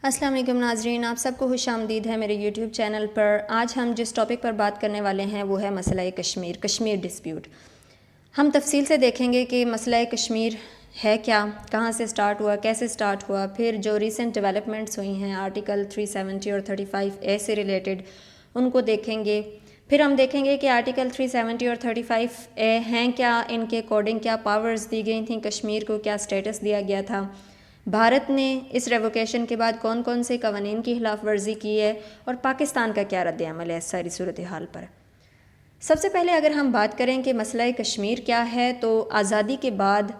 السلام علیکم ناظرین، آپ سب کو خوش آمدید ہے میرے یوٹیوب چینل پر۔ آج ہم جس ٹاپک پر بات کرنے والے ہیں وہ ہے مسئلہ کشمیر ڈسپیوٹ۔ ہم تفصیل سے دیکھیں گے کہ مسئلہ کشمیر ہے کیا، کہاں سے سٹارٹ ہوا، کیسے سٹارٹ ہوا، پھر جو ریسنٹ ڈیولپمنٹس ہوئی ہیں آرٹیکل 370 اور 35A سے ریلیٹڈ ان کو دیکھیں گے۔ پھر ہم دیکھیں گے کہ آرٹیکل 370 اور 35A ہیں کیا، ان کے اکارڈنگ کیا پاورز دی گئی تھیں کشمیر کو، کیا سٹیٹس دیا گیا تھا، بھارت نے اس ریووکیشن کے بعد کون کون سے قوانین کی خلاف ورزی کی ہے، اور پاکستان کا کیا رد عمل ہے اس ساری صورتحال پر۔ سب سے پہلے اگر ہم بات کریں کہ مسئلہ کشمیر کیا ہے، تو آزادی کے بعد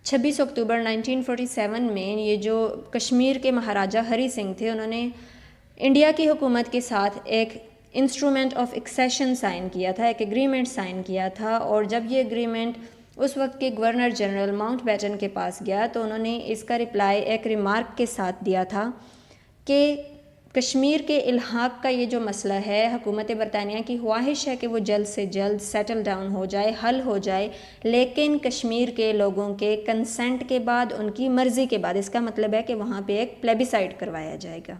26 اکتوبر 1947 میں یہ جو کشمیر کے مہاراجہ ہری سنگھ تھے، انہوں نے انڈیا کی حکومت کے ساتھ ایک انسٹرومنٹ آف ایکسیشن سائن کیا تھا، ایک ایگریمنٹ سائن کیا تھا، اور جب یہ ایگریمنٹ اس وقت کے گورنر جنرل ماؤنٹ بیٹن کے پاس گیا تو انہوں نے اس کا رپلائی ایک ریمارک کے ساتھ دیا تھا کہ کشمیر کے الحاق کا یہ جو مسئلہ ہے، حکومت برطانیہ کی خواہش ہے کہ وہ جلد سے جلد سیٹل ڈاؤن ہو جائے، حل ہو جائے، لیکن کشمیر کے لوگوں کے کنسنٹ کے بعد، ان کی مرضی کے بعد۔ اس کا مطلب ہے کہ وہاں پہ ایک پلیبیسائٹ کروایا جائے گا۔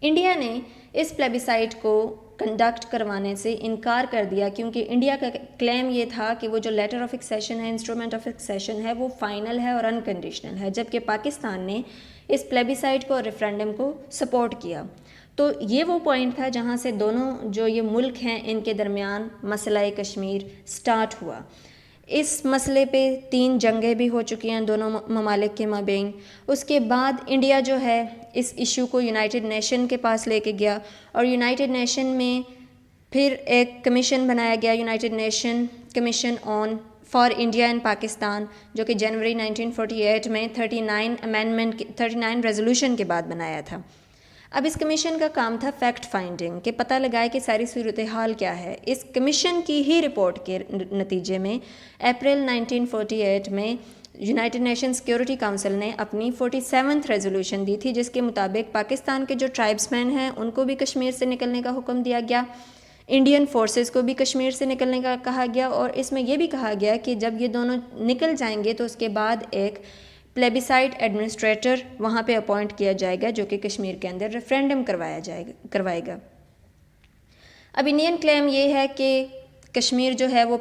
انڈیا نے اس پلیبیسائٹ کو کنڈکٹ کروانے سے انکار کر دیا، کیونکہ انڈیا کا کلیم یہ تھا کہ وہ جو لیٹر آف ایکسیشن ہے، انسٹرومنٹ آف ایکسیشن ہے، وہ فائنل ہے اور انکنڈیشنل ہے، جبکہ پاکستان نے اس پلیبیسائٹ کو اور ریفرینڈم کو سپورٹ کیا۔ تو یہ وہ پوائنٹ تھا جہاں سے دونوں جو یہ ملک ہیں ان کے درمیان مسئلہ کشمیر سٹارٹ ہوا۔ اس مسئلے پہ 3 جنگیں بھی ہو چکی ہیں دونوں ممالک کے مابین۔ اس کے بعد انڈیا جو ہے اس ایشو کو یونائٹڈ نیشن کے پاس لے کے گیا، اور یونائٹڈ نیشن میں پھر ایک کمیشن بنایا گیا، United nation commission on for India and Pakistan, جو کہ جنوری 1948 میں 39 ریزولوشن کے بعد بنایا تھا۔ اب اس کمیشن کا کام تھا فیکٹ فائنڈنگ، کہ پتہ لگائے کہ ساری صورتحال کیا ہے۔ اس کمیشن کی ہی رپورٹ کے نتیجے میں اپریل 1948 میں یونائٹڈ نیشن سیکیورٹی کونسل نے اپنی 47 ریزولوشن دی تھی، جس کے مطابق پاکستان کے جو ٹرائبس مین ہیں ان کو بھی کشمیر سے نکلنے کا حکم دیا گیا، انڈین فورسز کو بھی کشمیر سے نکلنے کا کہا گیا، اور اس میں یہ بھی کہا گیا کہ جب یہ دونوں نکل جائیں گے تو اس کے بعد ایک پلیبیسائٹ ایڈمنسٹریٹر وہاں پہ اپوائنٹ کیا جائے گا، جو کہ کشمیر کے اندر ریفرینڈم کروائے گا۔ اب انڈین کلیم یہ ہے کہ کشمیر جو ہے وہ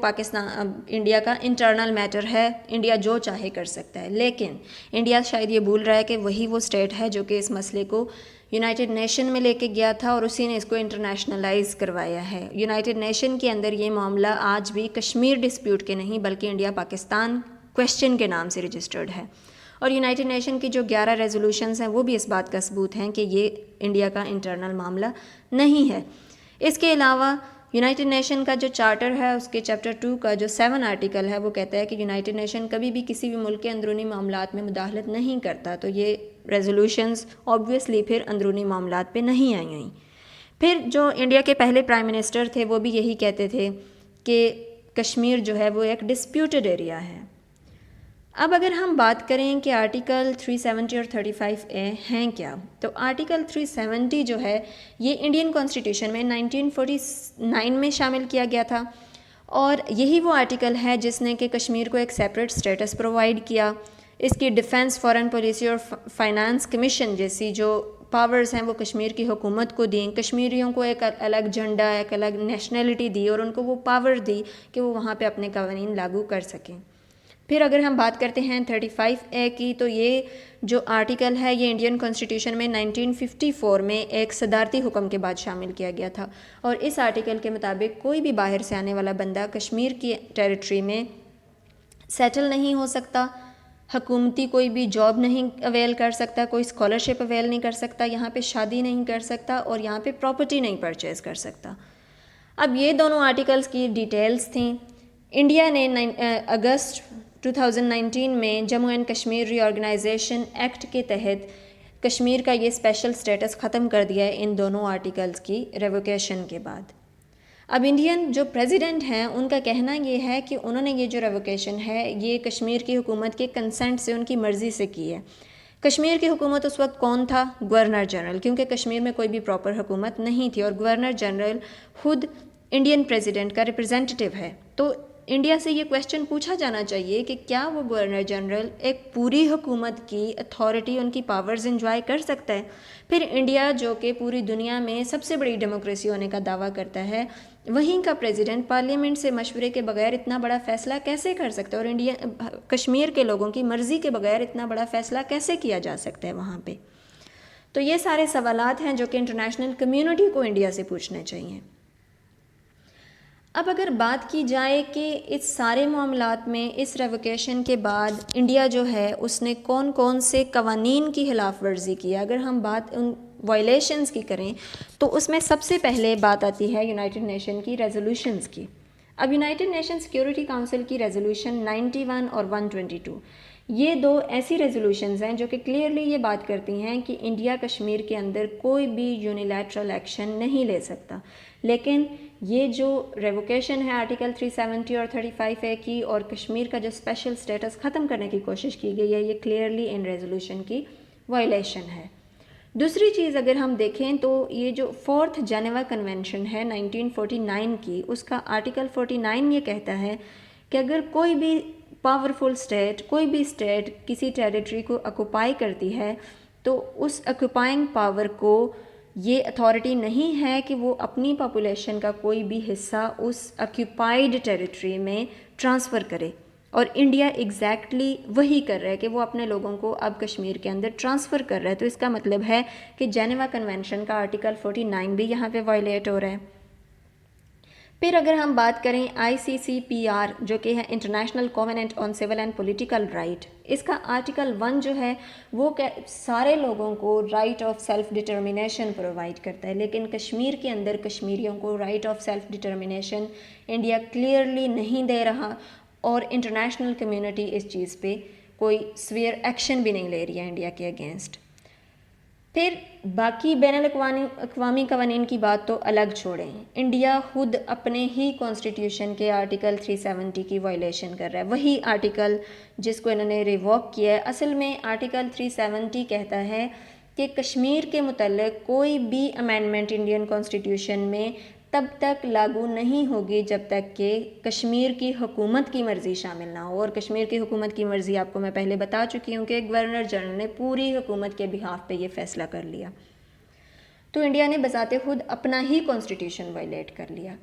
انڈیا کا انٹرنل میٹر ہے، انڈیا جو چاہے کر سکتا ہے، لیکن انڈیا شاید یہ بھول رہا ہے کہ وہی وہ اسٹیٹ ہے جو کہ اس مسئلے کو یونائٹڈ نیشن میں لے کے گیا تھا، اور اسی نے اس کو انٹرنیشنلائز کروایا ہے۔ یونائٹڈ نیشن کے اندر یہ معاملہ آج بھی کشمیر ڈسپیوٹ کے نہیں بلکہ انڈیا پاکستان کویسچن کے نام سے رجسٹرڈ ہے، اور یونائٹڈ نیشن کی جو 11 ریزولوشنز ہیں وہ بھی اس بات کا ثبوت ہیں کہ یہ انڈیا کا انٹرنل معاملہ نہیں ہے۔ اس کے علاوہ یونائٹڈ نیشن کا جو چارٹر ہے، اس کے چیپٹر 2 کا جو 7 آرٹیکل ہے، وہ کہتا ہے کہ یونائٹڈ نیشن کبھی بھی کسی بھی ملک کے اندرونی معاملات میں مداخلت نہیں کرتا، تو یہ ریزولوشنز آبویسلی پھر اندرونی معاملات پہ نہیں آئی ہیں۔ پھر جو انڈیا کے پہلے پرائم منسٹر تھے وہ بھی یہی کہتے تھے کہ کشمیر جو ہے وہ ایک ڈسپیوٹڈ ایریا ہے۔ اب اگر ہم بات کریں کہ آرٹیکل 370 اور 35A ہیں کیا، تو آرٹیکل 370 جو ہے یہ انڈین کانسٹیٹیوشن میں 1949 میں شامل کیا گیا تھا، اور یہی وہ آرٹیکل ہے جس نے کہ کشمیر کو ایک سیپریٹ سٹیٹس پرووائڈ کیا۔ اس کی ڈیفنس، فارن پالیسی اور فائنانس کمیشن جیسی جو پاورز ہیں وہ کشمیر کی حکومت کو دیں، کشمیریوں کو ایک الگ جھنڈا، ایک الگ نیشنلٹی دی، اور ان کو وہ پاور دی کہ وہ وہاں پہ اپنے قوانین لاگو کر سکیں۔ پھر اگر ہم بات کرتے ہیں 35A کی، تو یہ جو آرٹیکل ہے یہ انڈین کانسٹیٹیوشن میں 1954 میں ایک صدارتی حکم کے بعد شامل کیا گیا تھا، اور اس آرٹیکل کے مطابق کوئی بھی باہر سے آنے والا بندہ کشمیر کی ٹیریٹری میں سیٹل نہیں ہو سکتا، حکومتی کوئی بھی جاب نہیں اویل کر سکتا، کوئی اسکالرشپ اویل نہیں کر سکتا، یہاں پہ شادی نہیں کر سکتا، اور یہاں پہ پراپرٹی نہیں پرچیز کر سکتا۔ اب یہ دونوں آرٹیکلز کی ڈیٹیلز تھیں۔ انڈیا نے اگست 2019 میں Jammu and Kashmir reorganisation act کے تحت کشمیر کا یہ اسپیشل سٹیٹس ختم کر دیا ہے ان دونوں آرٹیکلز کی ریووکیشن کے بعد۔ اب انڈین جو پریزیڈنٹ ہیں ان کا کہنا یہ ہے کہ انہوں نے یہ جو ریووکیشن ہے یہ کشمیر کی حکومت کے کنسنٹ سے، ان کی مرضی سے کی ہے۔ کشمیر کی حکومت اس وقت کون تھا؟ گورنر جنرل، کیونکہ کشمیر میں کوئی بھی پراپر حکومت نہیں تھی، اور گورنر جنرل خود انڈین پریزیڈنٹ کا ریپرزینٹیٹیو ہے۔ تو انڈیا سے یہ کویشچن پوچھا جانا چاہیے کہ کیا وہ گورنر جنرل ایک پوری حکومت کی اتھارٹی، ان کی پاورز انجوائے کر سکتا ہے؟ پھر انڈیا جو کہ پوری دنیا میں سب سے بڑی ڈیموکریسی ہونے کا دعویٰ کرتا ہے، وہیں کا پریزیڈنٹ پارلیمنٹ سے مشورے کے بغیر اتنا بڑا فیصلہ کیسے کر سکتا ہے؟ اور انڈیا کشمیر کے لوگوں کی مرضی کے بغیر اتنا بڑا فیصلہ کیسے کیا جا سکتا ہے وہاں پہ؟ تو یہ سارے سوالات ہیں جو کہ انٹرنیشنل کمیونٹی کو انڈیا سے پوچھنے چاہیے۔ اب اگر بات کی جائے کہ اس سارے معاملات میں اس ریووکیشن کے بعد انڈیا جو ہے اس نے کون کون سے قوانین کی خلاف ورزی کی ہے، اگر ہم بات ان وائلیشنز کی کریں تو اس میں سب سے پہلے بات آتی ہے یونائٹڈ نیشن کی ریزولوشنز کی۔ اب یونائٹڈ نیشن سیکیورٹی کونسل کی ریزولوشن 91 اور 122، یہ دو ایسی ریزولوشنز ہیں جو کہ کلیئرلی یہ بات کرتی ہیں کہ انڈیا کشمیر کے اندر کوئی بھی یونیلیٹرل ایکشن نہیں لے سکتا، لیکن یہ جو ریووکیشن ہے آرٹیکل 370 اور 35A کی اور کشمیر کا جو اسپیشل اسٹیٹس ختم کرنے کی کوشش کی گئی ہے، یہ کلیئرلی ان ریزولوشن کی وائلیشن ہے۔ دوسری چیز اگر ہم دیکھیں تو یہ جو 4th جنیوا کنونشن ہے 1949 کی، اس کا آرٹیکل 49 یہ کہتا ہے کہ اگر کوئی بھی پاورفل اسٹیٹ، کوئی بھی اسٹیٹ کسی ٹیریٹری کو آکوپائی کرتی ہے تو اس آکوپائنگ پاور کو یہ اتھارٹی نہیں ہے کہ وہ اپنی پاپولیشن کا کوئی بھی حصہ اس آکوپائڈ ٹیریٹری میں ٹرانسفر کرے، اور انڈیا ایگزیکٹلی وہی کر رہا ہے کہ وہ اپنے لوگوں کو اب کشمیر کے اندر ٹرانسفر کر رہا ہے۔ تو اس کا مطلب ہے کہ جنیوا کنونشن کا آرٹیکل 49 بھی یہاں پہ وائلیٹ ہو رہا ہے۔ پھر اگر ہم بات کریں ICCPR جو کہ ہے international covenant on civil and political right, اس کا آرٹیکل 1 جو ہے وہ سارے لوگوں کو right of self determination provide کرتا ہے، لیکن کشمیر کے اندر کشمیریوں کو right of self determination India clearly نہیں دے رہا، اور انٹرنیشنل کمیونٹی اس چیز پہ کوئی سویئر ایکشن بھی نہیں لے رہی ہے انڈیا کے اگینسٹ۔ پھر باقی بین الاقوامی قوانین کی بات تو الگ چھوڑیں، انڈیا خود اپنے ہی کانسٹیٹیوشن کے آرٹیکل 370 کی وائلیشن کر رہا ہے، وہی آرٹیکل جس کو انہوں نے ریووک کیا ہے۔ اصل میں آرٹیکل 370 کہتا ہے کہ کشمیر کے متعلق کوئی بھی امینڈمنٹ انڈین کانسٹیٹیوشن میں تب تک لاگو نہیں ہوگی جب تک کہ کشمیر کی حکومت کی مرضی شامل نہ ہو، اور کشمیر کی حکومت کی مرضی آپ کو میں پہلے بتا چکی ہوں کہ گورنر جنرل نے پوری حکومت کے بہاف پہ یہ فیصلہ کر لیا، تو انڈیا نے بذات خود اپنا ہی کانسٹیٹیوشن وائلیٹ کر لیا۔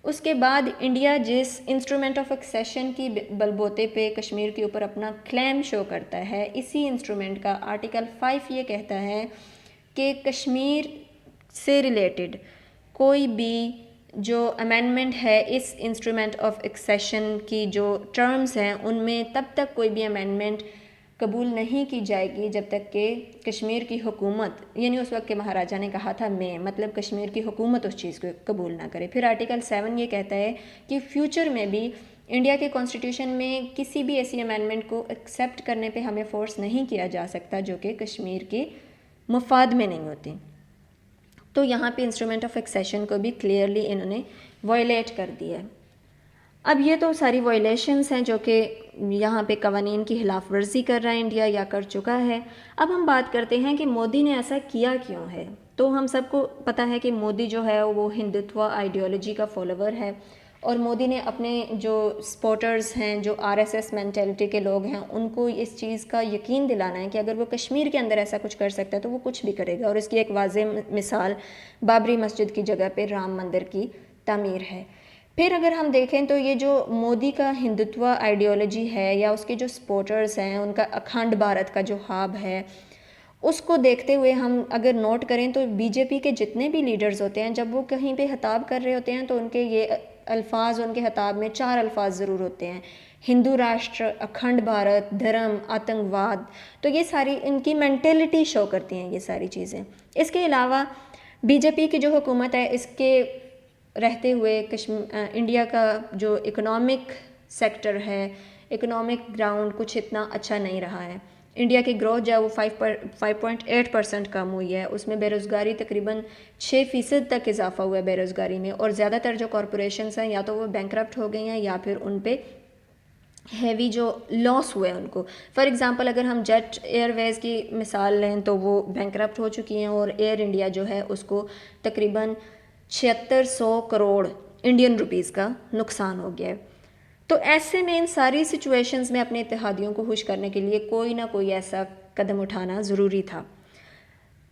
اس کے بعد انڈیا جس انسٹرومنٹ آف ایکسیشن کی بلبوتے پہ کشمیر کے اوپر اپنا کلیم شو کرتا ہے، اسی انسٹرومنٹ کا آرٹیکل 5 یہ کہتا ہے کہ کشمیر سے ریلیٹڈ کوئی بھی جو امینڈمنٹ ہے اس انسٹرومنٹ آف ایکسیشن کی جو ٹرمز ہیں ان میں تب تک کوئی بھی امینڈمنٹ قبول نہیں کی جائے گی جب تک کہ کشمیر کی حکومت، یعنی اس وقت کے مہاراجہ نے کہا تھا میں، مطلب کشمیر کی حکومت اس چیز کو قبول نہ کرے۔ پھر آرٹیکل 7 یہ کہتا ہے کہ فیوچر میں بھی انڈیا کے کانسٹیٹیوشن میں کسی بھی ایسی امینڈمنٹ کو ایکسیپٹ کرنے پہ ہمیں فورس نہیں کیا جا سکتا جو کہ کشمیر کے مفاد میں نہیں ہوتی۔ تو یہاں پہ انسٹرومنٹ آف ایکسیشن کو بھی کلیئرلی انہوں نے وائلیٹ کر دیا ہے۔ اب یہ تو ساری وائلیشنز ہیں جو کہ یہاں پہ قوانین کی خلاف ورزی کر رہا ہے انڈیا یا کر چکا ہے۔ اب ہم بات کرتے ہیں کہ مودی نے ایسا کیا کیوں ہے۔ تو ہم سب کو پتہ ہے کہ مودی جو ہے وہ ہندوتوا آئیڈیالوجی کا فالوور ہے، اور مودی نے اپنے جو سپورٹرز ہیں، جو RSS مینٹلٹی کے لوگ ہیں، ان کو اس چیز کا یقین دلانا ہے کہ اگر وہ کشمیر کے اندر ایسا کچھ کر سکتا ہے تو وہ کچھ بھی کرے گا، اور اس کی ایک واضح مثال بابری مسجد کی جگہ پہ رام مندر کی تعمیر ہے۔ پھر اگر ہم دیکھیں تو یہ جو مودی کا ہندوتوا آئیڈیالوجی ہے یا اس کے جو سپورٹرز ہیں، ان کا اکھنڈ بھارت کا جو خواب ہے، اس کو دیکھتے ہوئے ہم اگر نوٹ کریں تو BJP کے جتنے بھی لیڈرز ہوتے ہیں جب وہ کہیں پہ خطاب کر رہے ہوتے ہیں تو ان کے یہ الفاظ، ان کے خطاب میں 4 الفاظ ضرور ہوتے ہیں: ہندو راشٹر، اکھنڈ بھارت، دھرم، آتنکواد۔ تو یہ ساری ان کی مینٹلٹی شو کرتی ہیں یہ ساری چیزیں۔ اس کے علاوہ BJP کی جو حکومت ہے، اس کے رہتے ہوئے انڈیا کا جو اکنامک سیکٹر ہے، اکنامک گراؤنڈ کچھ اتنا اچھا نہیں رہا ہے۔ انڈیا کی گروتھ جو ہے وہ 5.8% کم ہوئی ہے، اس میں بے روزگاری تقریباً 6% تک اضافہ ہوا ہے بے روزگاری میں، اور زیادہ تر جو کارپوریشنز ہیں یا تو وہ بینکرپٹ ہو گئی ہیں یا پھر ان پہ ہیوی جو لاس ہوئے ہیں ان کو۔ فار ایگزامپل اگر ہم جیٹ ایئر ویز کی مثال لیں تو وہ بینکرپٹ ہو چکی ہیں، اور ایئر انڈیا جو ہے اس کو تقریباً 7600 کروڑ انڈین روپیز کا نقصان ہو گیا ہے۔ تو ایسے میں ان ساری سچویشنز میں اپنے اتحادیوں کو خوش کرنے کے لیے کوئی نہ کوئی ایسا قدم اٹھانا ضروری تھا۔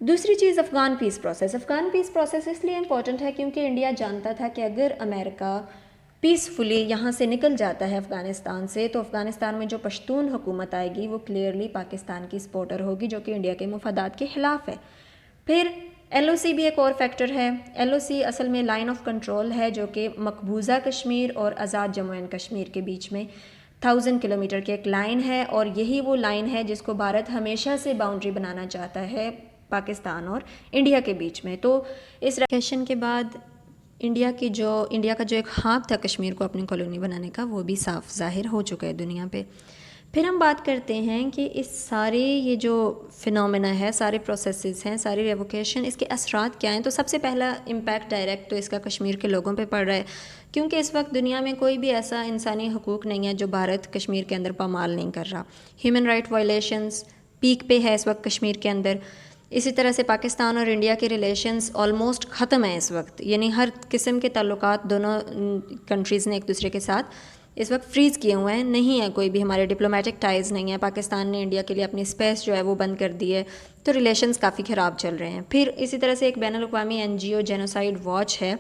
دوسری چیز Afghan peace process. Afghan peace process اس لیے امپورٹنٹ ہے کیونکہ انڈیا جانتا تھا کہ اگر امریکہ پیسفلی یہاں سے نکل جاتا ہے افغانستان سے، تو افغانستان میں جو پشتون حکومت آئے گی وہ کلیئرلی پاکستان کی سپورٹر ہوگی، جو کہ انڈیا کے مفادات کے خلاف ہے۔ پھر ایل او سی بھی ایک اور فیکٹر ہے۔ ایل او سی اصل میں لائن آف کنٹرول ہے، جو کہ مقبوضہ کشمیر اور آزاد جموں اینڈ کشمیر کے بیچ میں 1000 کلومیٹر کی ایک لائن ہے، اور یہی وہ لائن ہے جس کو بھارت ہمیشہ سے باؤنڈری بنانا چاہتا ہے پاکستان اور انڈیا کے بیچ میں۔ تو اس ریکیشن کے بعد انڈیا کا جو ایک خواب تھا کشمیر کو اپنی کالونی بنانے کا، وہ بھی صاف ظاہر ہو چکا ہے دنیا پہ۔ پھر ہم بات کرتے ہیں کہ اس سارے یہ جو فنومینا ہے، سارے پروسیسز ہیں، ساری ریووکیشن، اس کے اثرات کیا ہیں؟ تو سب سے پہلا امپیکٹ ڈائریکٹ تو اس کا کشمیر کے لوگوں پہ پڑ رہا ہے، کیونکہ اس وقت دنیا میں کوئی بھی ایسا انسانی حقوق نہیں ہے جو بھارت کشمیر کے اندر پامال نہیں کر رہا۔ ہیومن رائٹ وائلیشنز پیک پہ ہے اس وقت کشمیر کے اندر۔ اسی طرح سے پاکستان اور انڈیا کے ریلیشنز آلموسٹ ختم ہیں اس وقت، یعنی ہر قسم کے تعلقات دونوں کنٹریز نے ایک دوسرے کے ساتھ اس وقت فریز کیے ہوئے ہیں، نہیں ہے کوئی بھی ہمارے ڈپلومیٹک ٹائز نہیں ہے۔ پاکستان نے انڈیا کے لیے اپنی اسپیس جو ہے وہ بند کر دی ہے، تو ریلیشنز کافی خراب چل رہے ہیں۔ پھر اسی طرح سے ایک بین الاقوامی این جی او جینوسائیڈ واچ ہے،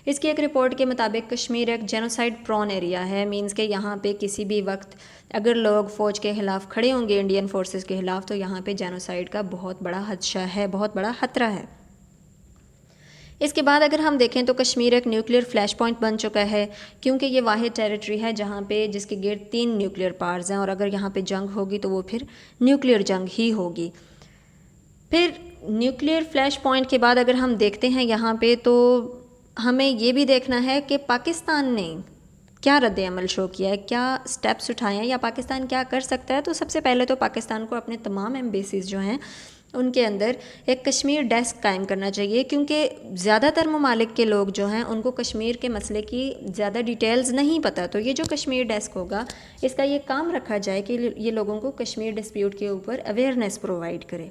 اس کی ایک رپورٹ کے مطابق کشمیر ایک جینوسائیڈ پرون ایریا ہے، مینز کہ یہاں پہ کسی بھی وقت اگر لوگ فوج کے خلاف کھڑے ہوں گے، انڈین فورسز کے خلاف، تو یہاں پہ جینوسائیڈ کا بہت بڑا خدشہ ہے، بہت بڑا خطرہ ہے۔ اس کے بعد اگر ہم دیکھیں تو کشمیر ایک نیوکلیئر فلیش پوائنٹ بن چکا ہے، کیونکہ یہ واحد ٹیریٹری ہے جہاں پہ جس کے گرد 3 نیوکلیئر پاورز ہیں، اور اگر یہاں پہ جنگ ہوگی تو وہ پھر نیوکلیئر جنگ ہی ہوگی۔ پھر نیوکلیئر فلیش پوائنٹ کے بعد اگر ہم دیکھتے ہیں یہاں پہ، تو ہمیں یہ بھی دیکھنا ہے کہ پاکستان نے کیا رد عمل شو کیا ہے، کیا سٹیپس اٹھائے ہیں، یا پاکستان کیا کر سکتا ہے۔ تو سب سے پہلے تو پاکستان کو اپنے تمام ایمبیسیز جو ہیں ان کے اندر ایک کشمیر ڈیسک قائم کرنا چاہیے، کیونکہ زیادہ تر ممالک کے لوگ جو ہیں ان کو کشمیر کے مسئلے کی زیادہ ڈیٹیلز نہیں پتہ، تو یہ جو کشمیر ڈیسک ہوگا اس کا یہ کام رکھا جائے کہ یہ لوگوں کو کشمیر ڈسپیوٹ کے اوپر اویئرنیس پرووائڈ کرے۔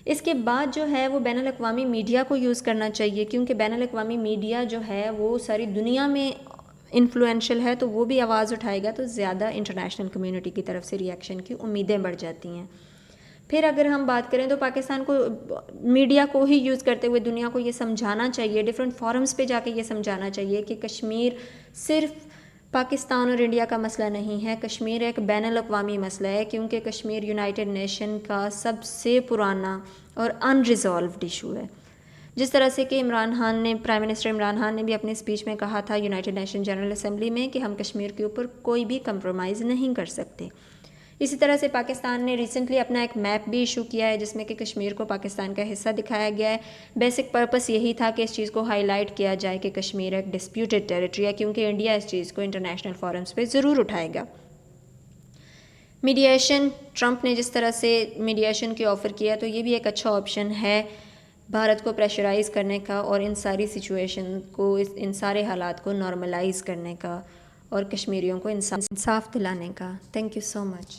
اس کے بعد جو ہے وہ بین الاقوامی میڈیا کو یوز کرنا چاہیے، کیونکہ بین الاقوامی میڈیا جو ہے وہ ساری دنیا میں انفلوئنشل ہے، تو وہ بھی آواز اٹھائے گا تو زیادہ انٹرنیشنل کمیونٹی کی طرف سے ریئیکشن کی امیدیں بڑھ جاتی ہیں۔ پھر اگر ہم بات کریں تو پاکستان کو میڈیا کو ہی یوز کرتے ہوئے دنیا کو یہ سمجھانا چاہیے، ڈیفرنٹ فورمز پہ جا کے یہ سمجھانا چاہیے کہ کشمیر صرف پاکستان اور انڈیا کا مسئلہ نہیں ہے، کشمیر ایک بین الاقوامی مسئلہ ہے، کیونکہ کشمیر یونائٹڈ نیشن کا سب سے پرانا اور ان ریزالوڈ ایشو ہے۔ جس طرح سے کہ پرائم منسٹر عمران خان نے بھی اپنے اسپیچ میں کہا تھا یونائٹڈ نیشن جنرل اسمبلی میں کہ ہم کشمیر کے اوپر کوئی بھی کمپرومائز نہیں کر سکتے۔ اسی طرح سے پاکستان نے ریسنٹلی اپنا ایک میپ بھی ایشو کیا ہے جس میں کہ کشمیر کو پاکستان کا حصہ دکھایا گیا ہے۔ بیسک پرپس یہی تھا کہ اس چیز کو ہائی لائٹ کیا جائے کہ کشمیر ایک ڈسپیوٹڈ ٹیریٹری ہے، کیونکہ انڈیا اس چیز کو انٹرنیشنل فورمز پہ ضرور اٹھائے گا۔ میڈیشن، ٹرمپ نے جس طرح سے میڈیشن کی آفر کیا تو یہ بھی ایک اچھا آپشن ہے بھارت کو پریشرائز کرنے کا، اور ان ساری سچویشن کو، ان سارے حالات کو نارملائز کرنے کا، اور کشمیریوں کو انصاف دلانے کا۔ Thank you so much.